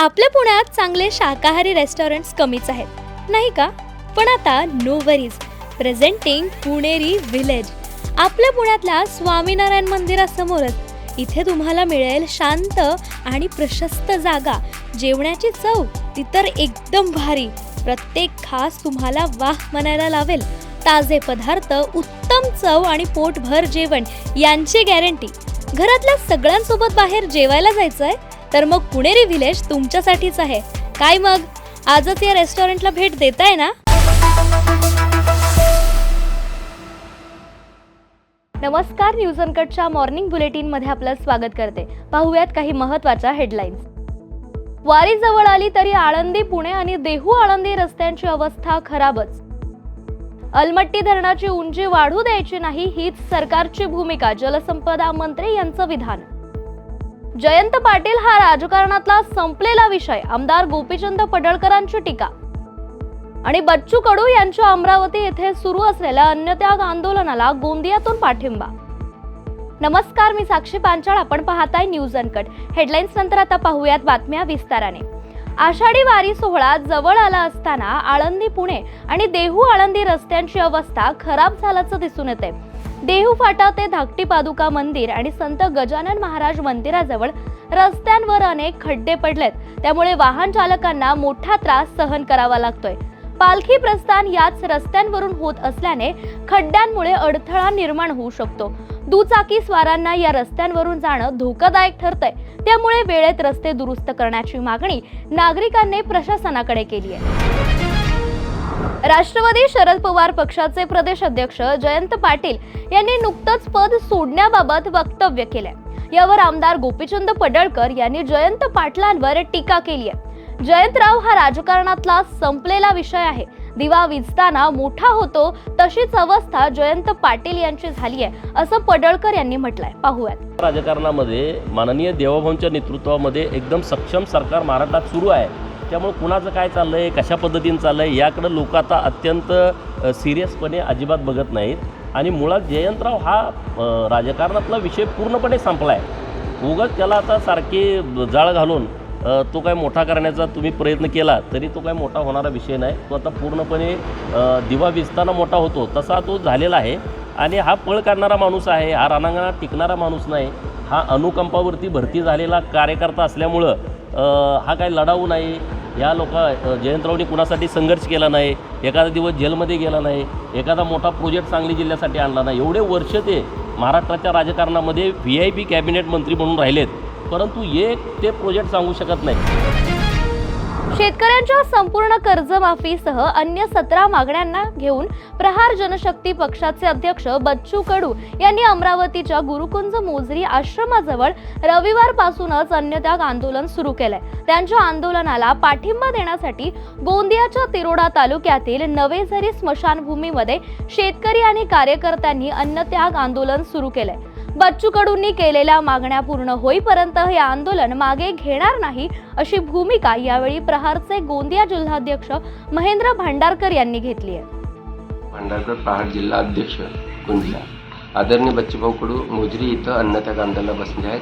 आपल्या पुण्यात चांगले शाकाहारी रेस्टॉरंट्स कमीच आहेत नाही का? पण आता नो वरीज, प्रेझेंटिंग पुणेरी विलेज. आपल्या पुण्यातल्या स्वामीनारायण मंदिरासमोरच इथे तुम्हाला मिळेल शांत आणि प्रशस्त जागा. जेवणाची चव ती तर एकदम भारी. प्रत्येक खास तुम्हाला वाह म्हणायला लावेल. ताजे पदार्थ, उत्तम चव आणि पोटभर जेवण यांची गॅरंटी. घरातल्या सगळ्यांसोबत बाहेर जेवायला जायचंय तर मग पुणेरी विलेज तुमच्यासाठीच आहे. काय मग आजच या रेस्टॉरंटला भेट देताय ना? नमस्कार, न्यूज अनकटच्या मॉर्निंग बुलेटिन मध्ये आपलं स्वागत करते. पाहूयात काही महत्त्वाच्या हेडलाईन्स. वारी जवळ आली तरी आळंदी पुणे आणि देहू आळंदी रस्त्यांची अवस्था खराबच. अलमट्टी धरणाची उंची वाढू द्यायची नाही हीच सरकारची भूमिका, जलसंपदा मंत्री यांचं विधान. जयंत पाटील हा राजकारणातला संपलेला विषय, आमदार गोपीचंद पडळकरांची टीका. आणि बच्चू कडू यांच्या अमरावती येथे सुरू असलेल्या अन्नत्याग आंदोलनाला गोंदियातून पाठिंबा. नमस्कार, मी साक्षी पांचाळ, आपण पाहताय न्यूज अनकट. हेडलाईन्स नंतर आता पाहूयात बातम्या विस्ताराने. आषाढी वारी सोहळा जवळ आला असताना आळंदी पुणे आणि देहू आळंदी रस्त्यांची अवस्था खराब झाल्याचं दिसून येते. देहू फाटा ते धाकटी पादुका मंदिर आणि संत गजानन महाराज मंदिराजवळ रस्त्यांवर अनेक खड्डे पडलेत. त्यामुळे वाहन चालकांना मोठा त्रास सहन करावा लागतोय. पालखी प्रस्थान याच रस्त्यांवरून होत असल्याने खड्ड्यांमुळे अडथळा निर्माण होऊ शकतो. दुचाकी स्वारांना या रस्त्यांवरून जाणं धोकादायक ठरतंय. त्यामुळे वेळेत रस्ते दुरुस्त करण्याची मागणी नागरिकांनी प्रशासनाकडे केली आहे. राष्ट्रवादी शरद पवार पक्षाचे प्रदेश अध्यक्ष जयंत पाटील यांनी नुकतंच पद सोडण्याबाबत वक्तव्य केलंय. यावर आमदार गोपीचंद पडळकर यांनी जयंत पाटलांवर टीका केली आहे. जयंतराव हा राजकारणातला संपलेला विषय आहे. दिवा विझताना मोठा होतो तशीच अवस्था जयंत पाटील यांची झाली आहे असं पडळकर यांनी म्हटलंय. पाहूयात. राजकारणामध्ये माननीय देवाभाऊंच्या नेतृत्वामध्ये एकदम सक्षम सरकार महाराष्ट्रात सुरू आहे. त्यामुळे कुणाचं काय चाललंय, कशा पद्धतीने चाललंय याकडे लोक आता अत्यंत सिरियसपणे अजिबात बघत नाहीत. आणि मुळात जयंतराव हा राजकारणातला विषय पूर्णपणे संपला आहे. उगाच त्याला आता सारखे जाळ घालून तो काय मोठा करण्याचा तुम्ही प्रयत्न केला तरी तो काय मोठा होणारा विषय नाही. तो आता पूर्णपणे दिवा विझताना मोठा होतो तसा तो झालेला आहे. आणि हा पळ काढणारा माणूस आहे, हा रणांगणात टिकणारा माणूस नाही. हा अनुकंपावरती भरती झालेला कार्यकर्ता असल्यामुळं हा काय लढाऊ नाही. या जयंतरावनी कुणासाठी संघर्ष केला नाही, एखादा दिवस जेलमध्ये गेला नाही, एखादा मोठा प्रोजेक्ट सांगली जिल्ह्यासाठी आणला नाही. एवढे वर्ष ते महाराष्ट्राच्या राजकारणामध्ये VIP कॅबिनेट मंत्री म्हणून राहिलेत, परंतु एक ते प्रोजेक्ट सांगू शकत नाही. शेतकऱ्यांच्या संपूर्ण कर्जमाफीसह अन्य 17 मागण्यांना घेऊन प्रहार जनशक्ती पक्षाचे अध्यक्ष बच्चू कडू यांनी अमरावतीच्या गुरुकुंज मोजरी आश्रमाजवळ रविवारपासूनच अन्नत्याग आंदोलन सुरू केलंय. त्यांच्या आंदोलनाला पाठिंबा देण्यासाठी गोंदियाच्या तिरोडा तालुक्यातील नवेझरी स्मशानभूमीमध्ये शेतकरी आणि कार्यकर्त्यांनी अन्नत्याग आंदोलन सुरू केलंय. बच्चू कडूंनी केलेल्या मागण्या पूर्ण होईपर्यंत हे आंदोलन मागे घेणार नाही अशी भूमिका यावेळी प्रहारचे गोंदिया जिल्हाध्यक्ष महेंद्र भांडारकर यांनी घेतली आहे. भांडारकर प्रहार जिल्हा अध्यक्ष गोंदिया आदरणीय बच्चूभाऊ कडू मोजरी इथं अन्नत्याग आंदोलनाला बसले आहेत.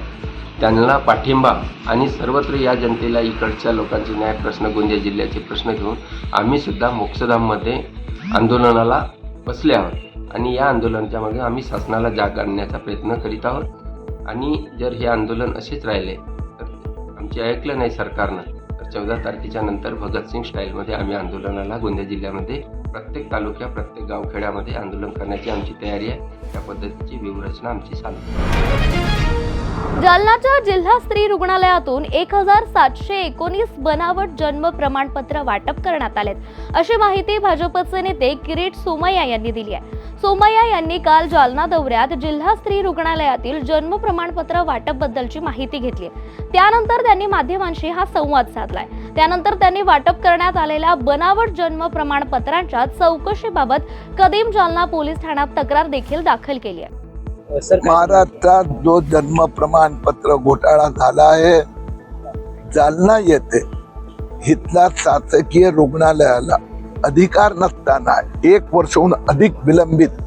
त्यांना पाठिंबा आणि सर्वत्र या जनतेला इकडच्या लोकांचे न्याय प्रश्न, गोंदिया जिल्ह्याचे प्रश्न घेऊन आम्ही सुद्धा मोक्षधाममध्ये आंदोलनाला बसले आहोत. आणि या आंदोलनाच्या मागे आम्ही शासनाला जाग आणण्याचा प्रयत्न करीत आहोत. आणि जर हे आंदोलन असेच राहिले तर आमचे ऐकलं नाही सरकारनं तर 14 तारखेच्या नंतर भगतसिंग स्टाईलमध्ये आम्ही आंदोलनाला गोंदिया जिल्ह्यामध्ये प्रत्येक तालुक्या, प्रत्येक गावखेड्यामध्ये आंदोलन करण्याची आमची तयारी आहे. त्या पद्धतीची व्यूहरचना आमची चालू आहे. जालनाच्या जिल्हा स्त्री रुग्णालयातून 1719 बनावट जन्म प्रमाणपत्र वाटप करण्यात आलेत अशी माहिती भाजपचे नेते किरीट सोमय्या यांनी दिली आहे. सोमय्या यांनी काल जालना दौऱ्यात जिल्हा स्त्री रुग्णालयातील जन्म प्रमाणपत्र वाटप बद्दलची माहिती घेतली. त्यानंतर त्यांनी माध्यमांशी हा संवाद साधलाय. त्यानंतर त्यांनी वाटप करण्यात आलेल्या बनावट जन्म प्रमाणपत्रांच्या चौकशीबाबत कदीम जालना पोलीस ठाण्यात तक्रार देखील दाखल केली आहे. महाराष्ट्रात जो जन्म प्रमाणपत्र घोटाळा झाला आहे, जालना येथे इथल्या शासकीय रुग्णालयाला अधिकार नसताना 1 वर्षहून अधिक विलंबित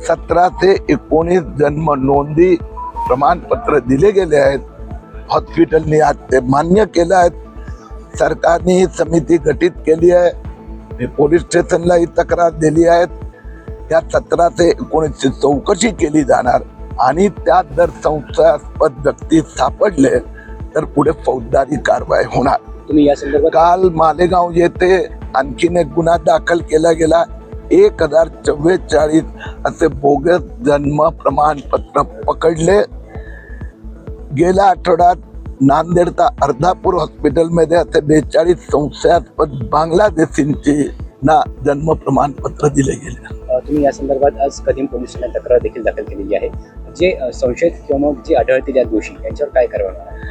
17 ते 19 जन्म नोंदी प्रमाणपत्र दिले गेले आहेत. हॉस्पिटलने आज ते मान्य केलं आहे. सरकारने ही समिती गठीत केली आहे. मी पोलीस स्टेशनला ही तक्रार दिली आहे. या 17 ते 19 चौकशी केली जाणार आणि त्यात जर संशयास्पद व्यक्ती सापडले तर पुढे फौजदारी कारवाई होणार. तुम्ही या संदर्भात काल मालेगाव येथे आणखीन एक गुन्हा दाखल केला गेला. 1044 असे बोगस जन्म प्रमाणपत्र पकडले. गेल्या आठवड्यात नांदेड अर्धापूर हॉस्पिटलमध्ये असे 42 संशयास्पद बांगलादेशींची ना जन्म प्रमाणपत्र दिले गेले. तुम्ही या संदर्भात आज कदीम पोलिसांना तक्रार देखील दाखल केलेली आहे. जे संशयित किंवा मग जे आढळतील त्या दोषी यांच्यावर काय कारवाई होणार?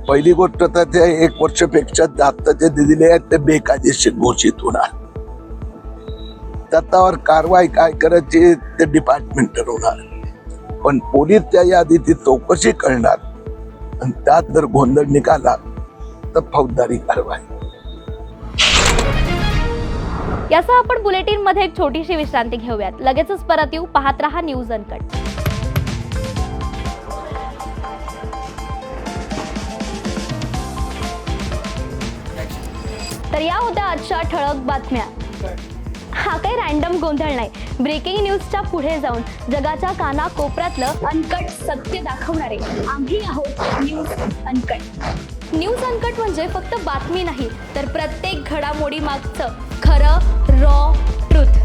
पहिली गोष्ट तर ते 1 वर्षापेक्षा जास्त जे दिलेले आहेत ते बेकायदेशीर घोषित होणार. त्याच्यावर कारवाई काय करायची ते डिपार्टमेंट ठरवणार. पण पोलीस त्या यादीची चौकशी करणार आणि त्यात जर गोंधळ निघाला तर फौजदारी कारवाई. यासह आपण बुलेटिन मध्ये एक छोटीशी विश्रांती घेऊयात. लगेचच परत येऊ. पाहत रहा न्यूज अनकट. तर या होत्या आजच्या ठळक बातम्या. हा काही रॅन्डम गोंधळ नाही. ब्रेकिंग न्यूजच्या पुढे जाऊन जगाच्या कानाकोपऱ्यातलं अनकट सत्य दाखवणारे आम्ही आहोत न्यूज अनकट. न्यूज अनकट म्हणजे फक्त बातमी नाही तर प्रत्येक घडामोडी मागचं खरं रॉ ट्रुथ.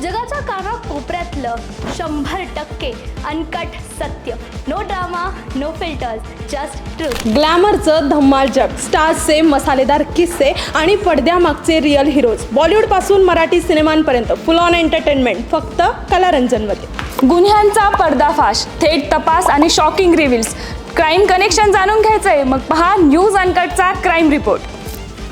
जगाच्या कानाकोपऱ्यातलं 100% अनकट सत्य. No drama, no filters, just truth. ग्लॅमरचं धम्माल जग, स्टार्सचे मसालेदार किस्से आणि पडद्यामागचे रिअल हिरोज. बॉलिवूड पासून मराठी सिनेमांपर्यंत फुल ऑन एंटरटेनमेंट फक्त कलारंजनमध्ये. गुन्ह्यांचा पर्दाफाश, थेट तपास आणि शॉकिंग रिव्हिल्स. क्राईम कनेक्शन जाणून घ्यायचंय मग पहा न्यूज अनकटचा क्राईम रिपोर्ट.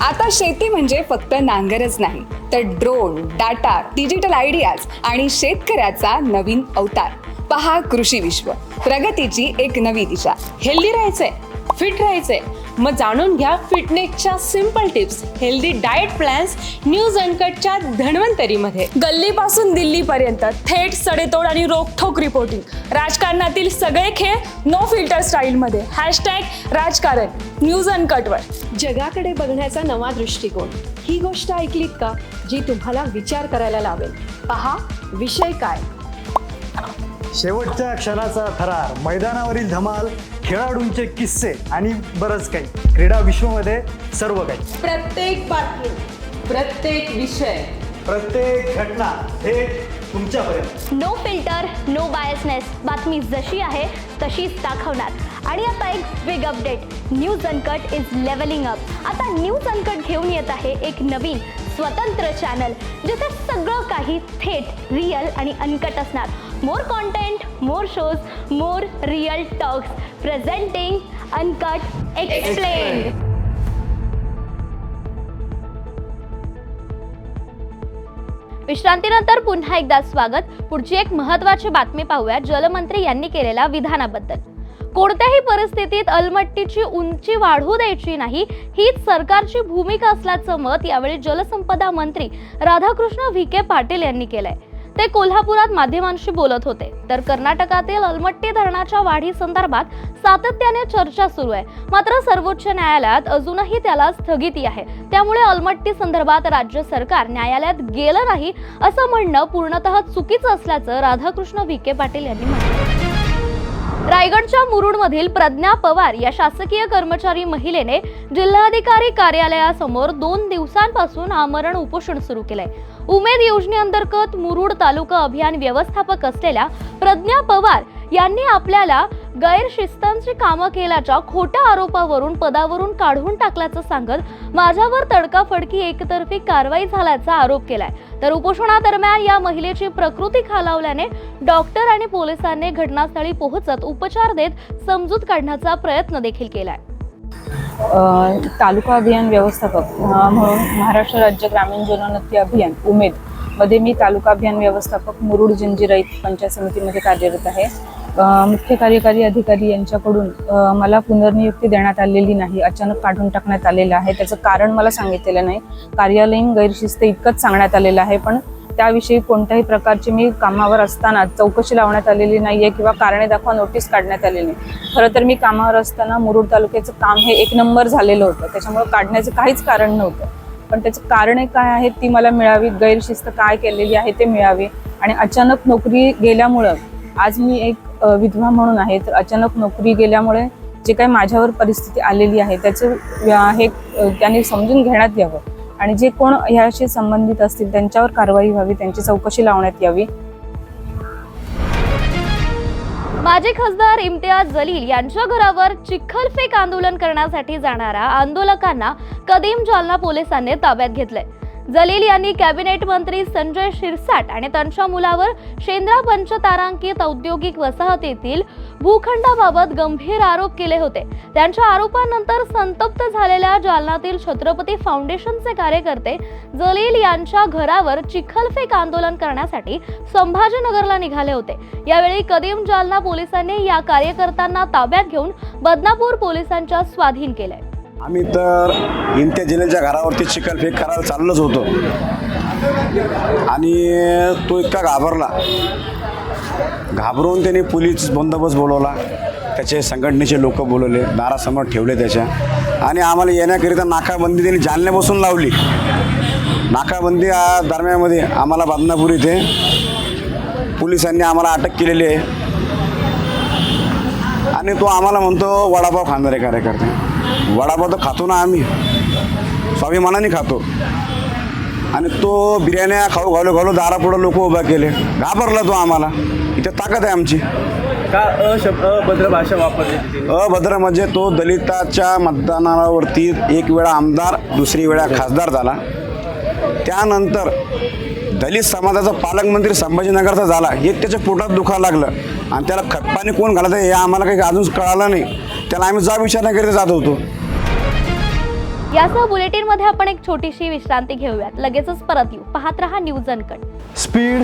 आता शेती म्हणजे फक्त नांगरच नाही तर ड्रोन, डाटा, डिजिटल आयडियाज आणि शेतकऱ्याचा नवीन अवतार. पहा कृषी विश्व, प्रगतीची एक नवी दिशा. हेल्दी राहायचंय, फिट राहायचंय, मग जाणून घ्या फिटनेसच्या simple tips, healthy diet plans news अनकटच्या धन्वंतरीमध्ये. गल्लीपासून दिल्लीपर्यंत थेट सडेतोड आणि रोखठोक रिपोर्टिंग. राजकारणातील सगळे खेळ नो फिल्टर स्टाईलमध्ये. #राजकारण न्यूज अनकटवर. जगाकडे बघण्याचा नवा दृष्टिकोन. ही गोष्ट ऐकलीत का जी तुम्हाला विचार करायला लावेल? पहा विषय काय. शेवटच्या क्षणाचा थरार, मैदानावरील धमाल, खेळाडूंचे किस्से आणि बरंच काही. क्रीडा विश्वमध्ये सर्व काही. प्रत्येक बातमी, प्रत्येक विषय, प्रत्येक घटना थेट तुमच्यापर्यंत. No filter, no biasness. बातमी जशी आहे तशीच दाखवणार. आणि आता एक big update. News Uncut is leveling up. आता न्यूज अनकट घेऊन येत आहे एक नवीन स्वतंत्र चॅनल जिथे सगळं काही थेट, रिअल आणि अनकट असणार. More content, more shows, more real talks. Presenting uncut explain. विश्रांतीनंतर पुन्हा एकदा स्वागत. पुढची एक महत्त्वाची बातमी पाहूया. जलमंत्री यांनी केलेल्या विधानाबद्दल. कोणत्याही परिस्थितीत अलमट्टीची उंची वाढू द्यायची नाही हीच सरकारची भूमिका असल्याचं मत यावेळी जलसंपदा मंत्री राधाकृष्ण विखे पाटील यांनी केलंय. ते कोल्हापुरात माध्यमांशी बोलत होते. तर कर्नाटकातील अलमट्टी धरणाच्या वाढी संदर्भात सातत्याने चर्चा सुरू आहे. मात्र सर्वोच्च न्यायालयात अजूनही त्याला स्थगिती आहे. त्यामुळे अलमट्टी संदर्भात राज्य सरकार न्यायालयात गेलं नाही असं म्हणणं पूर्णतः चुकीचं असल्याचं राधाकृष्ण विखे पाटील यांनी म्हटलं. रायगडच्या मुरुडमधील प्रज्ञा पवार या शासकीय कर्मचारी महिलेने जिल्हाधिकारी कार्यालयासमोर 2 दिवसांपासून आमरण उपोषण सुरू केलंय. उमेद योजनेअंतर्गत मुरुड तालुका अभियान व्यवस्थापक असलेल्या प्रज्ञा पवार यांनी आपल्याला गैरशिस्तांची कामं केल्याच्या खोट्या आरोपावरून पदावरून काढून टाकल्याचं सांगत माझ्यावर तडकाफडकी एकतर्फी कारवाई झाल्याचा आरोप केलाय. तर उपोषणादरम्यान या महिलेची प्रकृती खालावल्याने डॉक्टर आणि पोलिसांनी घटनास्थळी पोहोचत उपचार देत समजूत काढण्याचा प्रयत्न देखील केलाय. तालुका अभियान व्यवस्थापक म्हणून महाराष्ट्र राज्य ग्रामीण जीवनोन्नती अभियान उमेद मध्ये मी तालुका अभियान व्यवस्थापक मुरुड जंजिराईत पंचायत समितीमध्ये कार्यरत आहे. मुख्य कार्यकारी अधिकारी यांच्याकडून मला पुनर्नियुक्ती देण्यात आलेली नाही, अचानक काढून टाकण्यात आलेलं आहे. त्याचं कारण मला सांगितलेलं नाही. कार्यालयीन गैरशिस्त इतकंच सांगण्यात आलेलं आहे. पण त्याविषयी कोणत्याही प्रकारची मी कामावर असताना चौकशी लावण्यात आलेली नाही आहे किंवा कारणे दाखवा नोटीस काढण्यात आलेली नाही. खरं तर मी कामावर असताना मुरुड तालुक्याचं काम हे 1 नंबर झालेलं होतं, त्याच्यामुळे काढण्याचं काहीच कारण नव्हतं. पण त्याची कारणे काय आहेत ती मला मिळावीत, गैरशिस्त काय केलेली आहे ते मिळावे. आणि अचानक नोकरी गेल्यामुळं, आज मी एक विधवा म्हणून आहे, तर अचानक नोकरी गेल्यामुळे जे काही माझ्यावर परिस्थिती आलेली आहे त्याचं हे त्यांनी समजून घेण्यात यावं आणि जे कोण ह्याशी संबंधित असतील त्यांच्यावर कारवाई व्हावी, त्यांची चौकशी लावण्यात यावी. माजी खासदार इम्तियाज जलील यांच्या घरावर चिखलफेक आंदोलन करण्यासाठी जाणाऱ्या आंदोलकांना कदीम जालना पोलिसांनी ताब्यात घेतलंय. जलील यांनी कॅबिनेट मंत्री संजय शिरसाट आणि त्यांच्या मुलावर शेंद्रा पंचतारांकित औद्योगिक वसाहतीतील भूखंडाबाबत गंभीर आरोप केले होते. त्यांच्या आरोपांनंतर संतप्त झालेल्या जालन्यातील छत्रपती फाउंडेशनचे कार्यकर्ते जलील यांच्या घरावर चिखलफेक आंदोलन करण्यासाठी संभाजीनगरला निघाले होते. यावेळी कदीम जालना पोलिसांनी या कार्यकर्त्यांना ताब्यात घेऊन बदनापूर पोलिसांच्या स्वाधीन केले. आम्ही तर इम्तियाज जलीलच्या घरावरती चिखलफेक करायला चाललोच होतो आणि तो इतका घाबरून त्याने पोलीस बंदोबस्त बोलवला, त्याचे संघटनेचे लोक बोलवले, दारासमोर ठेवले त्याच्या आणि आम्हाला येण्याकरिता नाकाबंदी त्यांनी जालन्यापासून लावली. नाकाबंदी दरम्यानमध्ये आम्हाला बदनापूर इथे पोलिसांनी आम्हाला अटक केलेली आहे आणि तो आम्हाला म्हणतो वडापाव खाणारे कार्यकर्ते. वडापाव तर खातो ना आम्ही, स्वाभिमानाने खातो आणि तो बिर्याण्या खाऊ घालू दारापुढं लोक उभा केले. घाबरला तो आम्हाला. इथे ताकद आहे आमची. का अभद्र भाषा वापरली? अभद्र म्हणजे तो दलिताच्या मतदानावरती एक वेळा आमदार, दुसरी वेळा खासदार झाला. त्यानंतर दलित समाजाचा पालकमंत्री संभाजीनगरचा झाला. हे त्याच्या पोटात दुखायला लागलं आणि त्याला खतपाणी कोण घालायचं हे आम्हाला काही अजून कळालं नाही. त्याला आम्ही जा विचारण्याकरिता जात होतो. यासह बुलेटिन मध्ये आपण एक छोटीशी विश्रांती घेऊयात. लगेचच परत येऊ. पाहत रहा न्यूज अनकट. स्पीड,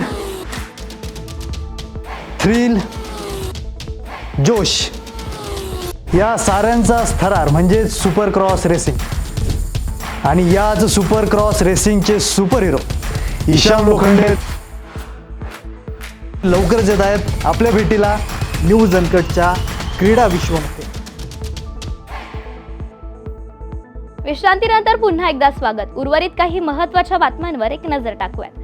थ्रिल, जोश या साऱ्यांचा थरार म्हणजे सुपर क्रॉस रेसिंग. आणि याच सुपर क्रॉस रेसिंगचे सुपर हिरो ईशान लोखंडे लवकरच येत आहेत आपल्या भेटीला न्यूज अनकटच्या क्रीडा विश्वमध्ये. विश्रांतीनंतर पुन्हा एकदा स्वागत. उर्वरित काही महत्त्वाच्या बातम्यांवर एक नजर टाकूयात.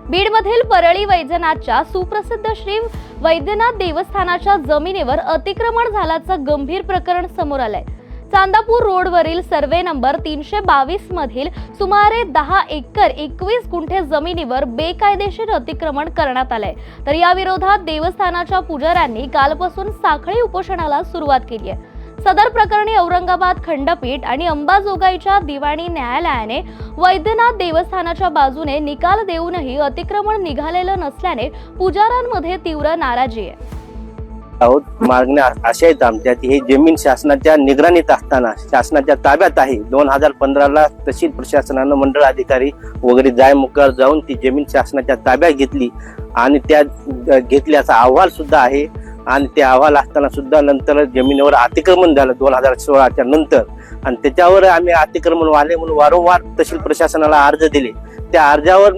बीडमधील परळी वैजनाथच्या सुप्रसिद्ध श्री वैद्यनाथ देवस्थानाच्या जमिनीवर अतिक्रमण झाल्याचं गंभीर प्रकरण समोर आलंय. चांदापूर रोडवरील सर्वे नंबर 322 मधील सुमारे 10 एकर 21 गुंठे जमिनीवर बेकायदेशीर अतिक्रमण करण्यात आलंय. तर या विरोधात देवस्थानाच्या पुजाऱ्यांनी कालपासून साखळी उपोषणाला सुरुवात केली आहे. सदर प्रकरणी औरंगाबाद खंडपीठ आणि अंबाजोगाईच्या दिवाणी न्यायालयाने वैद्यनाथ देवस्थानाच्या बाजूने निकाल देऊनही अतिक्रमण निघालेलं नसल्याने पुजाऱ्यांमध्ये तीव्र नाराजी आहे. आहोत मागण्या अशा आहेत आमच्या की ही जमीन शासनाच्या निगराणीत असताना शासनाच्या ताब्यात आहे. 2015ला तहसील प्रशासनानं मंडळ अधिकारी वगैरे जायमुखावर जाऊन ती जमीन शासनाच्या ताब्यात घेतली आणि त्या घेतल्याचा अहवाल सुद्धा आहे. आणि ते अहवाल असताना सुद्धा नंतर जमिनीवर अतिक्रमण झालं 2016च्या नंतर आणि त्याच्यावर आम्ही अतिक्रमण वाले म्हणून वारंवार तहसील प्रशासनाला अर्ज दिले. त्या अर्जावर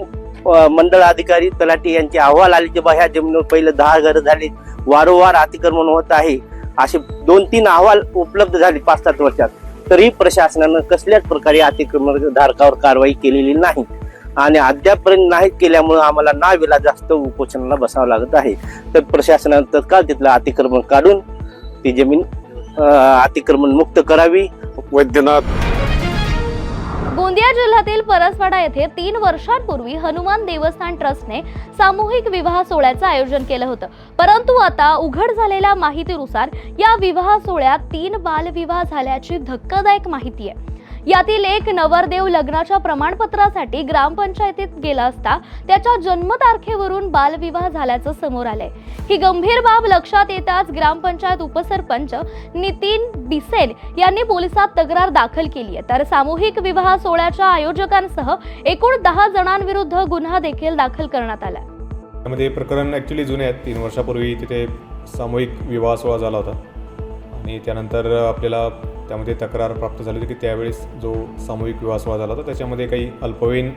मंडळ अधिकारी तलाठी यांचे अहवाल आले की बा ह्या जमिनीवर पहिले 10 घरं झाली, वारंवार अतिक्रमण होत आहे, असे 2-3 अहवाल उपलब्ध झाले 5-7 वर्षात. तरी प्रशासनानं कसल्याच प्रकारे अतिक्रमण धारकावर कारवाई केलेली नाही आणि अद्यापपर्यंत नाही केल्यामुळे आम्हाला नाविलाज जास्त उपोषणाला बसावं लागत आहे. तर प्रशासनानं तत्काळ तिथलं अतिक्रमण काढून ती जमीन अतिक्रमण मुक्त करावी. वैद्यनाथ गोंदिया जिल्ह्यातील परसवाडा येथे 3 वर्षांपूर्वी हनुमान देवस्थान ट्रस्टने सामूहिक विवाह सोहळ्याचं आयोजन केलं होतं. परंतु आता उघड झालेल्या माहितीनुसार या विवाह सोहळ्यात 3 बालविवाह झाल्याची धक्कादायक माहिती आहे. यातील एक नवरदेव लग्नाच्या प्रमाणपत्रासाठी ग्रामपंचायतीत गेला असता त्याच्या जन्मतारखेवरून बालविवाह झाल्याचं समोर आलंय. ही गंभीर बाब लक्षात येताच ग्रामपंचायत उपसरपंच नितीन बिसेन यांनी पोलिसात तक्रार दाखल केली आहे. तर सामूहिक विवाह सोहळ्याच्या आयोजकांसह एकूण 10 जणांविरुद्ध गुन्हा देखील दाखल करण्यात आला. त्यामध्ये प्रकरण ॲक्च्युली जुने आहेत. 3 वर्षापूर्वी तिथे सामूहिक विवाह सोहळा झाला होता आणि त्यानंतर आपल्याला त्यामध्ये तक्रार प्राप्त झाली होती की त्यावेळेस जो सामूहिक विवाह सोहळा झाला होता त्याच्यामध्ये काही अल्पवयीन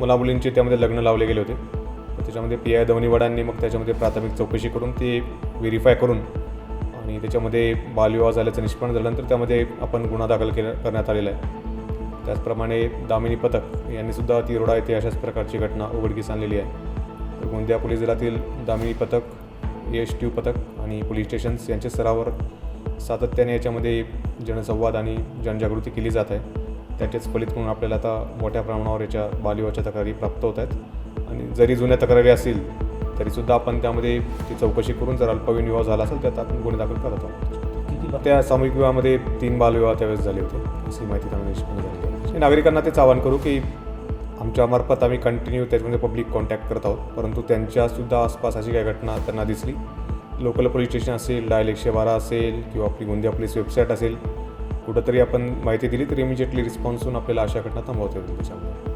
मुलामुलींचे त्यामध्ये लग्न लावले गेले होते. तर त्याच्यामध्ये PI दवनीवाडांनी मग त्याच्यामध्ये प्राथमिक चौकशी करून ते व्हेरीफाय करून आणि त्याच्यामध्ये बालविवाह झाल्याचं निष्पन्न झाल्यानंतर त्यामध्ये आपण गुन्हा दाखल करण्यात आलेला आहे. त्याचप्रमाणे दामिनी पथक यांनीसुद्धा तिरोडा येथे अशाच प्रकारची घटना उघडकीस आणलेली आहे. तर गोंदिया पोलीस दलातील दामिनी पथक, ASTU पथक आणि पोलीस स्टेशन्स यांच्या स्तरावर सातत्याने याच्यामध्ये जनसंवाद आणि जनजागृती केली जात आहे. त्याचेच फलित म्हणून आपल्याला आता मोठ्या प्रमाणावर याच्या बालविवाहाच्या तक्रारी प्राप्त होत आहेत. आणि जरी जुन्या तक्रारी असतील तरीसुद्धा आपण त्यामध्ये ती चौकशी करून जर अल्पवयीन विवाह झाला असेल त्यात आपण गुन्हे दाखल करत आहोत. त्या सामूहिक विवाहामध्ये 3 बालविवाह त्यावेळेस झाले होते अशी माहिती त्यामध्ये निष्पन्न झाली आहे. नागरिकांना तेच आवाहन करू की आमच्यामार्फत आम्ही कंटिन्यू त्याच्यामध्ये पब्लिक कॉन्टॅक्ट करत आहोत, परंतु त्यांच्यासुद्धा आसपास अशी काही घटना त्यांना दिसली, लोकल पोलीस स्टेशन असेल, डायल 112 असेल किंवा आपली गोंदिया पोलीस वेबसाईट असेल, कुठंतरी आपण माहिती दिली तर इमिजिएटली रिस्पॉन्स होऊन आपल्याला अशा घटना थांबवता येतील. त्याच्यामध्ये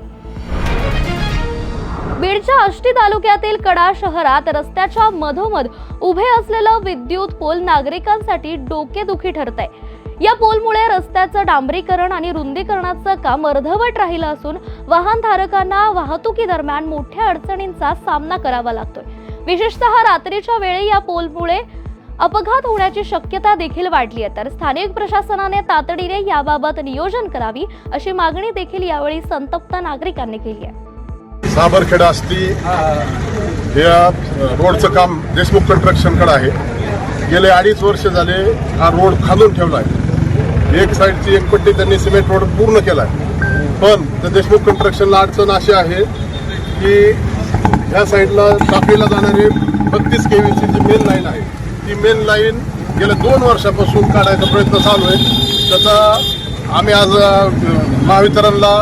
बीडच्या आष्टी तालुक्यातील कडा शहरात रस्त्याच्या मधोमध उभे असलेलं विद्युत पोल नागरिकांसाठी डोकेदुखी ठरत आहे. या पोलमुळे रस्त्याचं डांबरीकरण आणि रुंदीकरणाचं काम अर्धवट राहिलं असून वाहनधारकांना वाहतुकी दरम्यान मोठ्या अडचणींचा सामना करावा लागतोय. विशेषतः रात्रीच्या वेळी या पोलमुळे अपघात होण्याची शक्यता देखील वाढली आहे. तर स्थानिक प्रशासनाने तातडीने याबाबत नियोजन करावी अशी मागणी देखील यावेळी संतप्त नागरिकांनी केली आहे. साबरखेडा आष्टी या रोडचं काम देशमुख कंस्ट्रक्शनकडे आहे. गेले 2.5 वर्ष झाले हा रोड खालून ठेवला आहे. एक साईडची एक पट्टी त्यांनी सिमेंट रोड पूर्ण केला आहे, पण त्या देशमुख कंस्ट्रक्शनला अडचण अशी आहे की ह्या साईडला टाकळीला जाणारी 32 kVची जी मेन लाईन आहे ती मेन लाईन गेल्या 2 वर्षापासून काढायचा प्रयत्न चालू आहे. त्याचा आम्ही आज महावितरणला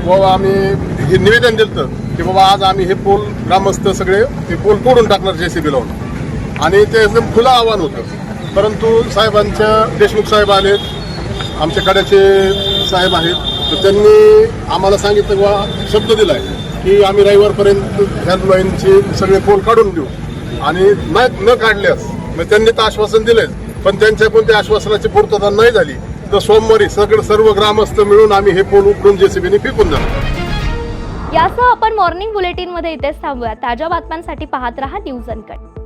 व आम्ही हे निवेदन दिलं की बाबा आज आम्ही हे पोल ग्रामस्थ सगळे हे पोल तोडून टाकणार JCB लावून, आणि ते एकदम खुलं आव्हान होतं. परंतु साहेबांच्या देशमुख साहेब आलेत, आमच्या कड्याचे साहेब आहेत, तर त्यांनी आम्हाला सांगितलं वा शब्द दिला आहे की आम्ही रविवारपर्यंत ह्या लाईनचे सगळे पोल काढून देऊ, आणि न काढल्यास मग त्यांनी तर आश्वासन दिलंच, पण त्यांच्या कोणत्या आश्वासनाची पूर्तता नाही झाली तर सोमवारी सर्व ग्रामस्थ मिळून आम्ही हे पोल उकडून JCBने फेकून जाणार. यासह आपण मॉर्निंग बुलेटिन मध्ये इथेच थांबूया. ताज्या बातम्यांसाठी पाहत रहा न्यूज अनकट.